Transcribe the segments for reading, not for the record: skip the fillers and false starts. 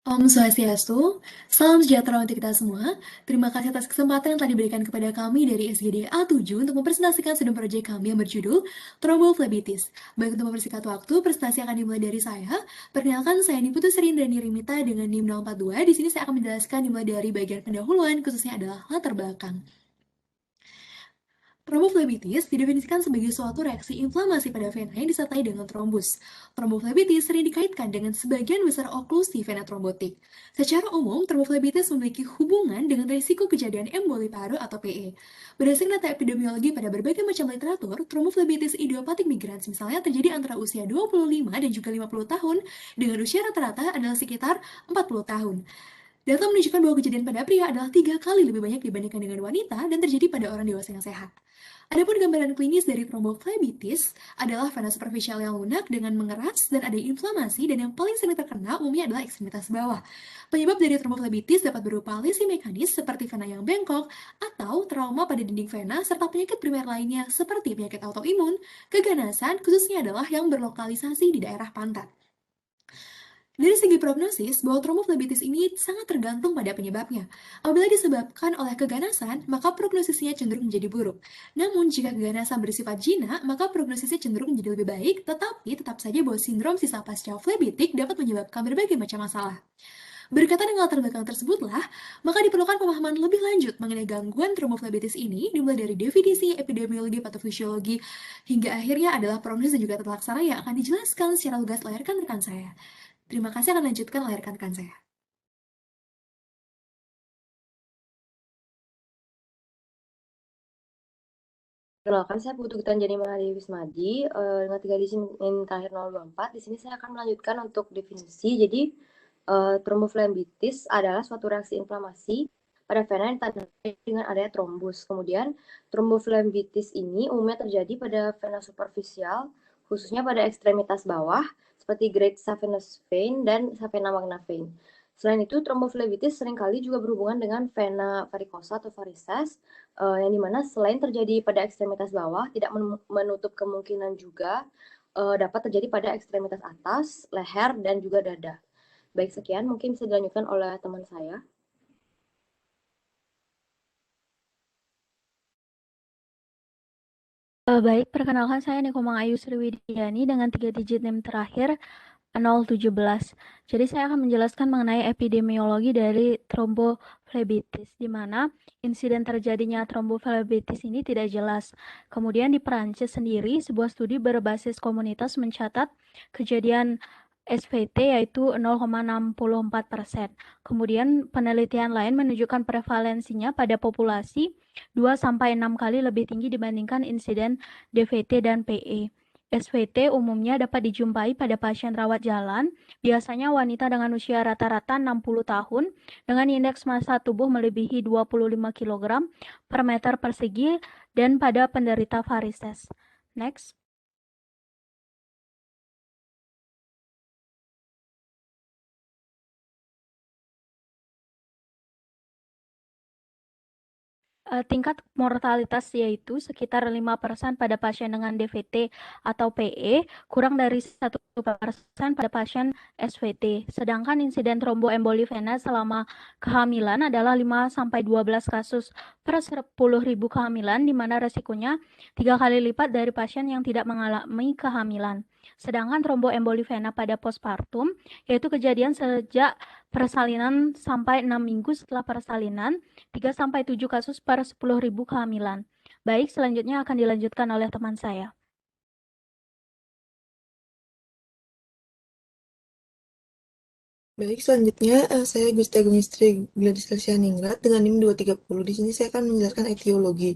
Om Swastiastu, salam sejahtera untuk kita semua. Terima kasih atas kesempatan yang telah diberikan kepada kami dari SGD A7 untuk mempresentasikan studi proyek kami yang berjudul Thrombophlebotitis. Baik, untuk mempersingkat waktu, presentasi akan dimulai dari saya. Perkenalkan, saya Niputu Serindrani Rimita dengan NIM 042. Di sini saya akan menjelaskan dimulai dari bagian pendahuluan, khususnya adalah latar belakang. Tromboflebitis didefinisikan sebagai suatu reaksi inflamasi pada vena yang disertai dengan trombus. Tromboflebitis sering dikaitkan dengan sebagian besar oklusi vena trombotik. Secara umum, tromboflebitis memiliki hubungan dengan risiko kejadian emboli paru atau PE. Berdasarkan data epidemiologi pada berbagai macam literatur, tromboflebitis idiopatik migrans misalnya terjadi antara usia 25 dan juga 50 tahun, dengan usia rata-rata adalah sekitar 40 tahun. Data menunjukkan bahwa kejadian pada pria adalah 3 kali lebih banyak dibandingkan dengan wanita dan terjadi pada orang dewasa yang sehat. Adapun gambaran klinis dari tromboflebitis adalah vena superficial yang lunak dengan mengeras dan ada inflamasi, dan yang paling sering terkena umumnya adalah ekstremitas bawah. Penyebab dari tromboflebitis dapat berupa lesi mekanis seperti vena yang bengkok atau trauma pada dinding vena serta penyakit primer lainnya seperti penyakit autoimun. Keganasan khususnya adalah yang berlokalisasi di daerah pantat. Dari segi prognosis, bahwa tromboflebitis ini sangat tergantung pada penyebabnya. Apabila disebabkan oleh keganasan, maka prognosisnya cenderung menjadi buruk. Namun, jika keganasan bersifat jinak, maka prognosisnya cenderung menjadi lebih baik, tetapi tetap saja bahwa sindrom sisa pasca flebitik dapat menyebabkan berbagai macam masalah. Berkaitan dengan latar belakang tersebutlah, maka diperlukan pemahaman lebih lanjut mengenai gangguan tromboflebitis ini, dimulai dari definisi, epidemiologi, patofisiologi, hingga akhirnya adalah prognosis dan juga tata laksana yang akan dijelaskan secara lugas oleh rekan-rekan saya. Terima kasih, akan lanjutkan oleh rekan-rekan saya. Perkenalkan, saya Putu Gitanjani Mahadi Wismadi dengan 3 digit NIM terakhir 024. Di sini saya akan melanjutkan untuk definisi. Jadi, tromboflebitis adalah suatu reaksi inflamasi pada vena yang ditandai dengan adanya trombus. Kemudian, tromboflebitis ini umumnya terjadi pada vena superficial, khususnya pada ekstremitas bawah, seperti great saphenous vein dan saphenous magna vein. Selain itu, tromboflebitis seringkali juga berhubungan dengan vena varikosa atau varises, yang dimana selain terjadi pada ekstremitas bawah, tidak menutup kemungkinan juga dapat terjadi pada ekstremitas atas, leher, dan juga dada. Baik, sekian. Mungkin bisa dilanjutkan oleh teman saya. Baik, perkenalkan saya Nikomang Ayu Sriwidiani dengan 3 digit NIM terakhir 017. Jadi saya akan menjelaskan mengenai epidemiologi dari tromboflebitis, di mana insiden terjadinya tromboflebitis ini tidak jelas. Kemudian di Perancis sendiri, sebuah studi berbasis komunitas mencatat kejadian SVT yaitu 0,64%. Kemudian penelitian lain menunjukkan prevalensinya pada populasi 2-6 kali lebih tinggi dibandingkan insiden DVT dan PE. SVT umumnya dapat dijumpai pada pasien rawat jalan, biasanya wanita dengan usia rata-rata 60 tahun, dengan indeks massa tubuh melebihi 25 kg per meter persegi, dan pada penderita varises. Next. Tingkat mortalitas yaitu sekitar 5% pada pasien dengan DVT atau PE, kurang dari 1% pada pasien SVT. Sedangkan insiden tromboemboli vena selama kehamilan adalah 5-12 kasus per 10.000 kehamilan, di mana resikonya 3 kali lipat dari pasien yang tidak mengalami kehamilan. Sedangkan tromboemboli vena pada postpartum, yaitu kejadian sejak persalinan sampai 6 minggu setelah persalinan, 3-7 kasus per 10.000 kehamilan. Baik, selanjutnya akan dilanjutkan oleh teman saya. Baik, selanjutnya saya Gusti Agustri Gladys Ningrat dengan NIM 230. Di sini saya akan menjelaskan etiologi.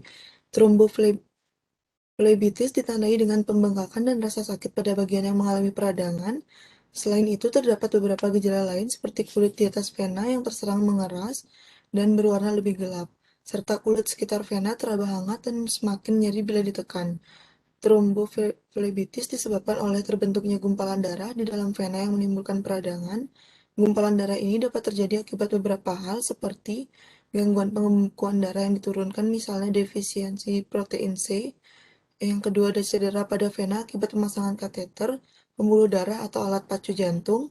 Tromboflebitis ditandai dengan pembengkakan dan rasa sakit pada bagian yang mengalami peradangan. Selain itu, terdapat beberapa gejala lain seperti kulit di atas vena yang terserang mengeras dan berwarna lebih gelap, serta kulit sekitar vena teraba hangat dan semakin nyeri bila ditekan. Tromboflebitis disebabkan oleh terbentuknya gumpalan darah di dalam vena yang menimbulkan peradangan. Gumpalan darah ini dapat terjadi akibat beberapa hal seperti gangguan pembekuan darah yang diturunkan, misalnya defisiensi protein C. Yang kedua, ada cedera pada vena akibat pemasangan kateter, pembuluh darah atau alat pacu jantung.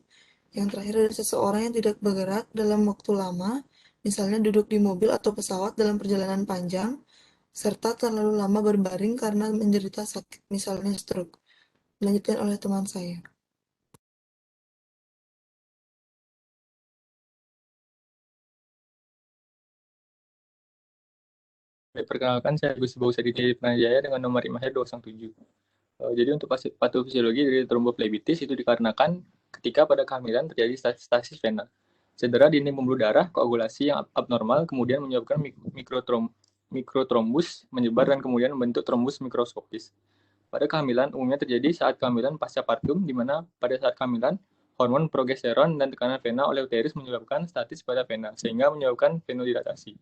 Yang terakhir dari seseorang yang tidak bergerak dalam waktu lama, misalnya duduk di mobil atau pesawat dalam perjalanan panjang, serta terlalu lama berbaring karena menderita sakit, misalnya stroke. Dilanjutkan oleh teman saya. Perkenalkan, saya Gus Bausadi Pranajaya dengan nomor IMAHIR 207. Jadi untuk patofisiologi dari tromboflebitis itu dikarenakan ketika pada kehamilan terjadi stasis vena. Cedera dinding pembuluh darah, koagulasi yang abnormal, kemudian menyebabkan mikrotrombus menyebar dan kemudian membentuk trombus mikroskopis. Pada kehamilan umumnya terjadi saat kehamilan pasca partum, di mana pada saat kehamilan hormon progesteron dan tekanan vena oleh uterus menyebabkan stasis pada vena, sehingga menyebabkan venodilatasi.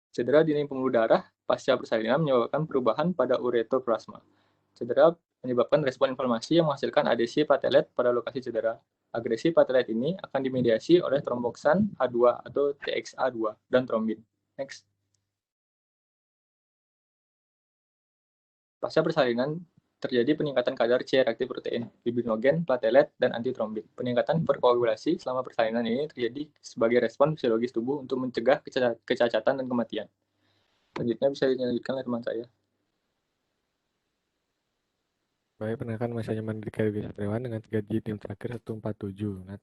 Cedera dinding pembuluh darah pasca persalinan menyebabkan perubahan pada uretoplasma. Cedera menyebabkan respon inflamasi yang menghasilkan adesi platelet pada lokasi cedera. Agresi platelet ini akan dimediasi oleh tromboksan H2 atau TXA2 dan trombin. Next. Pasca persalinan terjadi peningkatan kadar C reaktif protein, fibrinogen, platelet, dan antitrombin. Peningkatan perkoagulasi selama persalinan ini terjadi sebagai respon fisiologis tubuh untuk mencegah kecacatan dan kematian. Selanjutnya bisa dilanjutkan oleh teman saya. Baik, perkenalkan saya Nyaman Dika Wisatriawan dengan 3 digit NIM terakhir 147. Nah,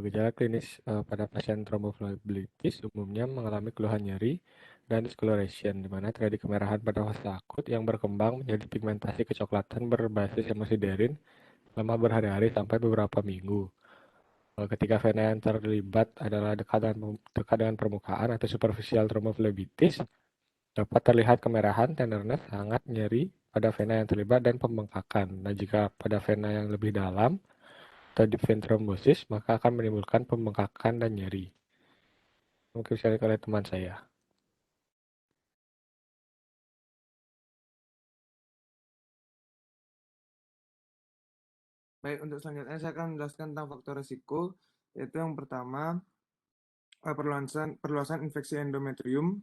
gejala klinis pada pasien tromboflebitis umumnya mengalami keluhan nyeri dan discoloration, di mana terjadi kemerahan pada fase akut yang berkembang menjadi pigmentasi kecoklatan berbasis hemosiderin selama berhari-hari sampai beberapa minggu. Ketika vena yang terlibat adalah dekat dengan permukaan atau superficial tromboflebitis, dapat terlihat kemerahan, tenderness, hangat, nyeri pada vena yang terlibat, dan pembengkakan. Nah, jika pada vena yang lebih dalam atau deep vein thrombosis, maka akan menimbulkan pembengkakan dan nyeri. Mungkin bisa dilihat oleh teman saya. Baik, untuk selanjutnya saya akan menjelaskan tentang faktor risiko, yaitu yang pertama, perluasan infeksi endometrium,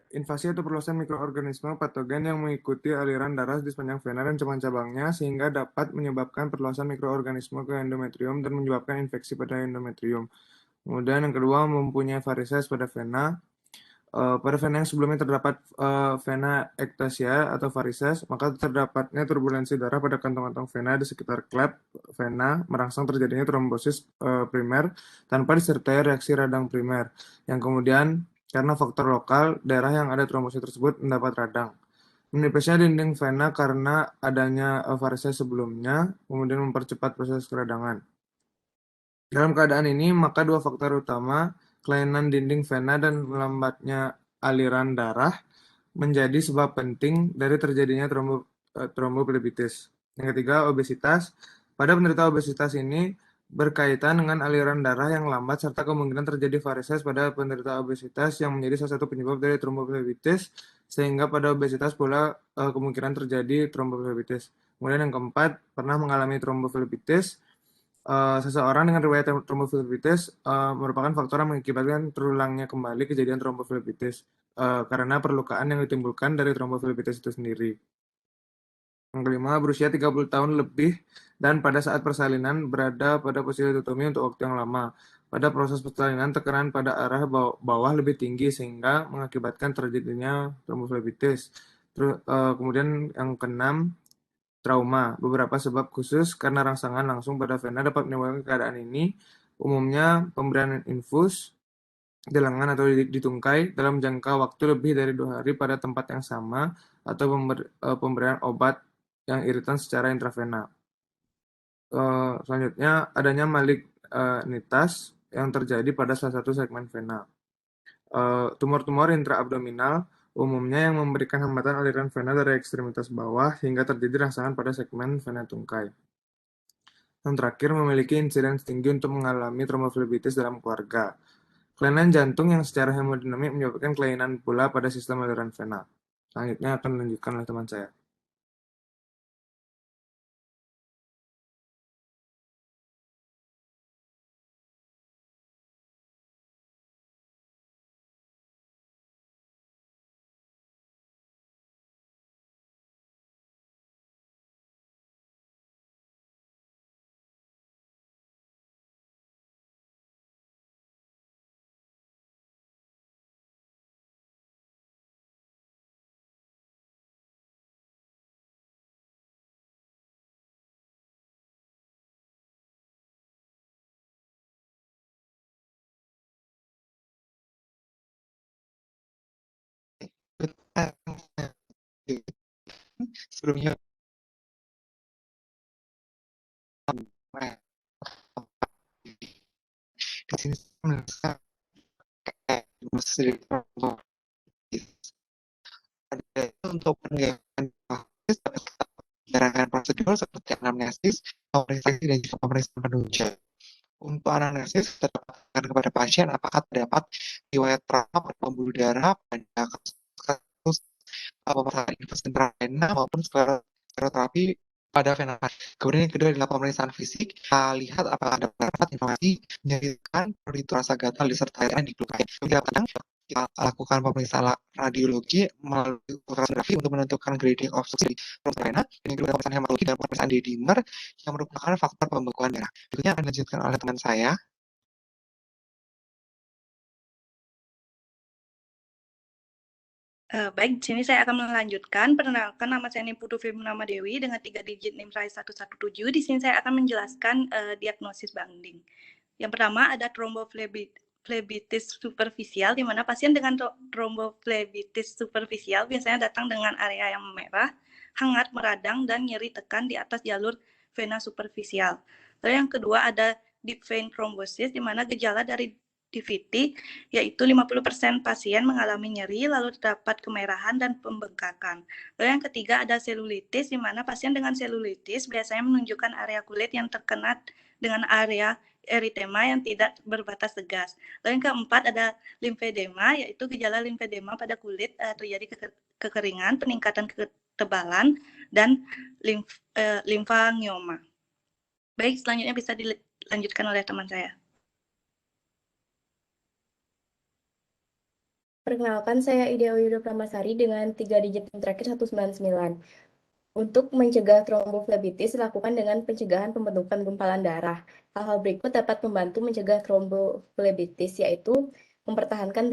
invasi atau perluasan mikroorganisme patogen yang mengikuti aliran darah di sepanjang vena dan cabang-cabangnya sehingga dapat menyebabkan perluasan mikroorganisme ke endometrium dan menyebabkan infeksi pada endometrium. Kemudian yang kedua, mempunyai varises pada vena. Pada vena yang sebelumnya terdapat vena ectasia atau varises, maka terdapatnya turbulensi darah pada kantong-kantong vena di sekitar klep vena merangsang terjadinya trombosis primer tanpa disertai reaksi radang primer, yang kemudian karena faktor lokal, daerah yang ada trombosis tersebut mendapat radang. Menipisnya dinding vena karena adanya varises sebelumnya, kemudian mempercepat proses keradangan. Dalam keadaan ini, maka dua faktor utama, kelainan dinding vena dan melambatnya aliran darah, menjadi sebab penting dari terjadinya tromboflebitis. Yang ketiga, obesitas. Pada penderita obesitas ini berkaitan dengan aliran darah yang lambat serta kemungkinan terjadi varises pada penderita obesitas yang menjadi salah satu penyebab dari tromboflebitis, sehingga pada obesitas pula kemungkinan terjadi tromboflebitis. Kemudian yang keempat, pernah mengalami tromboflebitis. Seseorang dengan riwayat tromboflebitis merupakan faktor yang mengakibatkan terulangnya kembali kejadian tromboflebitis karena perlukaan yang ditimbulkan dari tromboflebitis itu sendiri. Yang kelima, berusia 30 tahun lebih dan pada saat persalinan berada pada posisi dikotomi untuk waktu yang lama. Pada proses persalinan, tekanan pada arah bawah lebih tinggi sehingga mengakibatkan terjadinya tromboflebitis. Kemudian yang keenam, trauma. Beberapa sebab khusus karena rangsangan langsung pada vena dapat menimbulkan keadaan ini. Umumnya pemberian infus di lengan atau di tungkai dalam jangka waktu lebih dari 2 hari pada tempat yang sama atau pemberian obat yang iritan secara intravena. Selanjutnya adanya malignitas yang terjadi pada salah satu segmen vena. Tumor-tumor intraabdominal umumnya yang memberikan hambatan aliran vena dari ekstremitas bawah hingga terjadi rangsangan pada segmen vena tungkai. Yang terakhir, memiliki insiden tinggi untuk mengalami tromboflebitis dalam keluarga. Kelainan jantung yang secara hemodinamik menyebabkan kelainan pula pada sistem aliran vena. Selanjutnya akan dilanjutkan oleh teman saya. sebelumnya di sini saya ada untuk penegakan prosedur seperti anamnesis, pemeriksaan dan juga pemeriksaan penunjang. Untuk anamnesis terdapat kepada pasien apakah terdapat riwayat trauma pada pembuluh darah pada kasus pemeriksaan infus intravena maupun skleroterapi pada vena. Kemudian yang kedua adalah pemeriksaan fisik. Kita lihat apakah ada informasi menyebabkan pruritus rasa gatal disertai di glukosa. Kemudian kita lakukan pemeriksaan radiologi melalui ultrasonografi untuk menentukan grading obstruksi di vena. Dan yang kedua pemeriksaan hematologi dan pemeriksaan D-dimer yang merupakan faktor pembekuan darah. Berikutnya akan dilanjutkan oleh teman saya. Baik, di sini saya akan melanjutkan. Perkenalkan, nama saya Putu Febunama Dewi dengan 3 digit NIM terakhir 117. Di sini saya akan menjelaskan diagnosis banding. Yang pertama ada tromboflebitis superficial, di mana pasien dengan tromboflebitis superficial biasanya datang dengan area yang merah, hangat, meradang, dan nyeri tekan di atas jalur vena superficial. Lalu yang kedua ada deep vein thrombosis, di mana gejala dari DVT, yaitu 50% pasien mengalami nyeri, lalu terdapat kemerahan dan pembengkakan. Lalu yang ketiga ada selulitis, di mana pasien dengan selulitis biasanya menunjukkan area kulit yang terkena dengan area eritema yang tidak berbatas tegas. Lalu yang keempat ada limfedema, yaitu gejala limfedema pada kulit terjadi kekeringan, peningkatan ketebalan, dan limfangioma. Baik, selanjutnya bisa dilanjutkan oleh teman saya. Perkenalkan, saya Ida Yudo Pramasari dengan 3 digit NIM terakhir 199. Untuk mencegah tromboflebitis dilakukan dengan pencegahan pembentukan gumpalan darah. Hal-hal berikut dapat membantu mencegah tromboflebitis, yaitu mempertahankan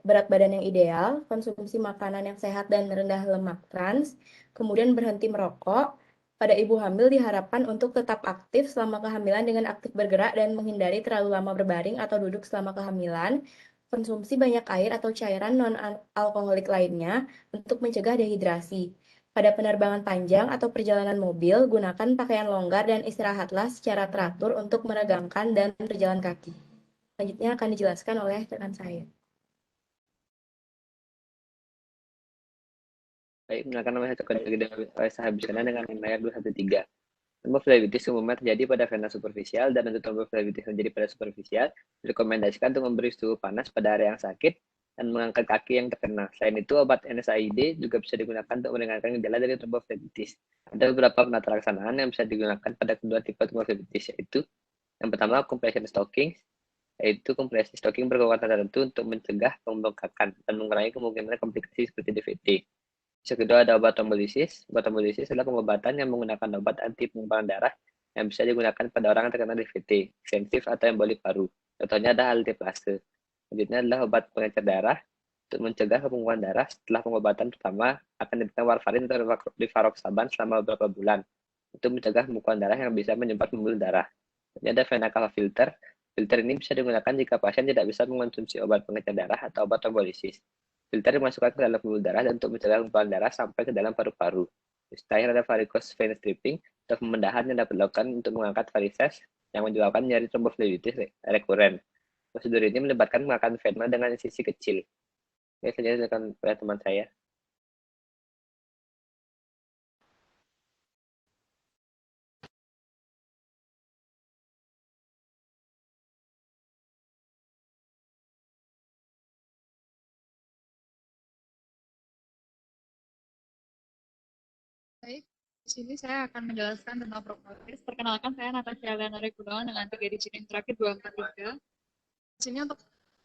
berat badan yang ideal, konsumsi makanan yang sehat dan rendah lemak trans, kemudian berhenti merokok. Pada ibu hamil diharapkan untuk tetap aktif selama kehamilan dengan aktif bergerak dan menghindari terlalu lama berbaring atau duduk selama kehamilan. Konsumsi banyak air atau cairan non-alkoholik lainnya untuk mencegah dehidrasi. Pada penerbangan panjang atau perjalanan mobil, gunakan pakaian longgar dan istirahatlah secara teratur untuk meregangkan dan berjalan kaki. Selanjutnya akan dijelaskan oleh rekan saya. Baik, mengenalkan nama saya habiskan dengan nilai 213. Tromboflebitis umumnya terjadi pada vena superficial, dan untuk tromboflebitis terjadi pada superficial, direkomendasikan untuk memberi suhu panas pada area yang sakit dan mengangkat kaki yang terkena. Selain itu, obat NSAID juga bisa digunakan untuk meringankan gejala dari tromboflebitis. Ada beberapa penata laksanaan yang bisa digunakan pada kedua tipe tromboflebitis, yaitu yang pertama compression stocking, yaitu kompresi stocking berkekuatan tertentu untuk mencegah pembengkakan dan mengurangi kemungkinan komplikasi seperti DVT. Yang kedua ada obat trombolisis. Obat trombolisis adalah pengobatan yang menggunakan obat anti pengumpulan darah yang bisa digunakan pada orang yang terkena DVT, ekstensif atau emboli paru. Contohnya ada alteplase. Selanjutnya adalah obat pengencer darah untuk mencegah pengumpulan darah. Setelah pengobatan pertama akan diberikan warfarin atau rivaroxaban selama beberapa bulan untuk mencegah pengumpulan darah yang bisa menyebabkan pembuluh darah. Ini ada vena cava filter. Filter ini bisa digunakan jika pasien tidak bisa mengonsumsi obat pengencer darah atau obat trombolisis. Filter dimasukkan ke dalam pembuluh darah dan untuk mencegah gumpalan darah sampai ke dalam paru-paru. Terakhir ada varicose vein stripping atau pembedahan yang dapat dilakukan untuk mengangkat varises yang menyebabkan nyeri tromboflebitis rekuren. Prosedur ini melibatkan mengangkat vena dengan sisi kecil. Ini saja dilakukan oleh teman saya. Baik, di sini saya akan menjelaskan tentang prognosis. Perkenalkan, saya Natasha Leonore Gunawan dengan 3 digit NIM terakhir 243. Di sini untuk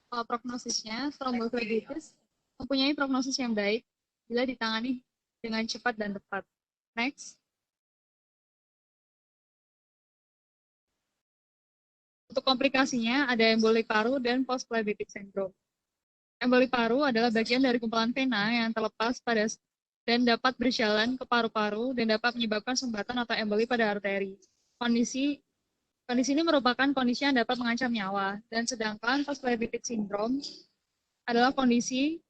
prognosisnya, tromboflebitis mempunyai prognosis yang baik bila ditangani dengan cepat dan tepat. Next. Untuk komplikasinya ada emboli paru dan postphlebitic syndrome. Emboli paru adalah bagian dari gumpalan vena yang terlepas dan dapat berjalan ke paru-paru dan dapat menyebabkan sumbatan atau emboli pada arteri. Kondisi ini merupakan kondisi yang dapat mengancam nyawa, dan sedangkan postphlebitic syndrome adalah kondisi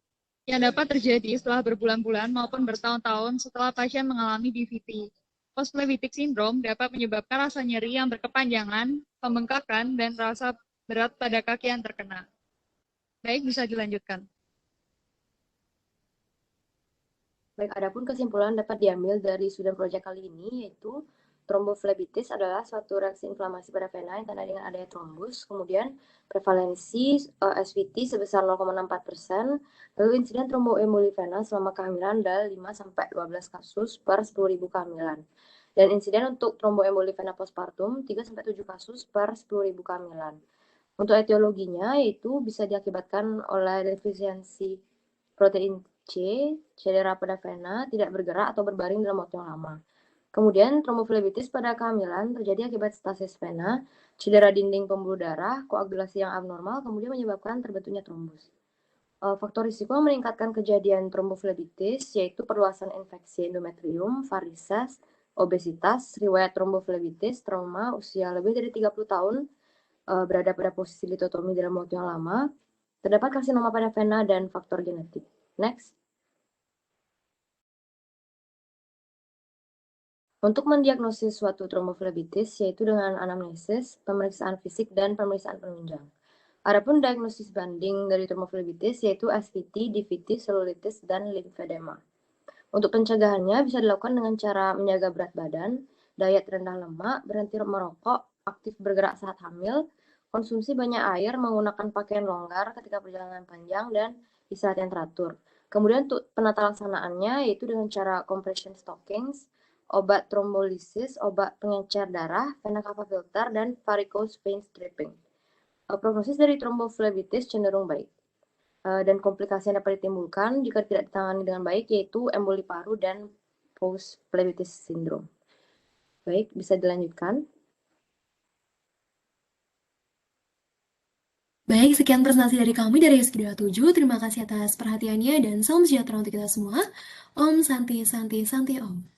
yang dapat terjadi setelah berbulan-bulan maupun bertahun-tahun setelah pasien mengalami DVT. Postphlebitic syndrome dapat menyebabkan rasa nyeri yang berkepanjangan, pembengkakan, dan rasa berat pada kaki yang terkena. Baik, bisa dilanjutkan. Baik, adapun kesimpulan dapat diambil dari student project kali ini yaitu tromboflebitis adalah suatu reaksi inflamasi pada vena yang tanda dengan adanya trombus, kemudian prevalensi SVT sebesar 0,64%, lalu insiden tromboemboli vena selama kehamilan adalah 5-12 kasus per 10.000 kehamilan. Dan insiden untuk tromboemboli vena postpartum 3-7 kasus per 10.000 kehamilan. Untuk etiologinya yaitu bisa diakibatkan oleh defisiensi protein C, cedera pada vena, tidak bergerak atau berbaring dalam waktu yang lama. Kemudian tromboflebitis pada kehamilan terjadi akibat stasis vena, cedera dinding pembuluh darah, koagulasi yang abnormal, kemudian menyebabkan terbentuknya trombus. Faktor risiko meningkatkan kejadian tromboflebitis yaitu perluasan infeksi endometrium, varises, obesitas, riwayat tromboflebitis, trauma, usia lebih dari 30 tahun, berada pada posisi litotomi dalam waktu yang lama, terdapat karsinoma pada vena dan faktor genetik. Next. Untuk mendiagnosis suatu tromboflebitis yaitu dengan anamnesis, pemeriksaan fisik, dan pemeriksaan penunjang. Adapun diagnosis banding dari tromboflebitis yaitu SVT, DVT, selulitis, dan limfedema. Untuk pencegahannya bisa dilakukan dengan cara menjaga berat badan, diet rendah lemak, berhenti merokok, aktif bergerak saat hamil, konsumsi banyak air, menggunakan pakaian longgar ketika perjalanan panjang, dan istirahat yang teratur. Kemudian untuk penata laksanaannya yaitu dengan cara compression stockings, obat trombolisis, obat pengencer darah, vena cava filter, dan varicose vein stripping. Prognosis dari tromboflebitis cenderung baik. Dan komplikasi yang dapat ditimbulkan jika tidak ditangani dengan baik yaitu emboli paru dan postphlebitis syndrome. Baik, bisa dilanjutkan. Baik, sekian presentasi dari kami dari SK27. Terima kasih atas perhatiannya dan salam sejahtera untuk kita semua. Om Santi Santi Santi Om.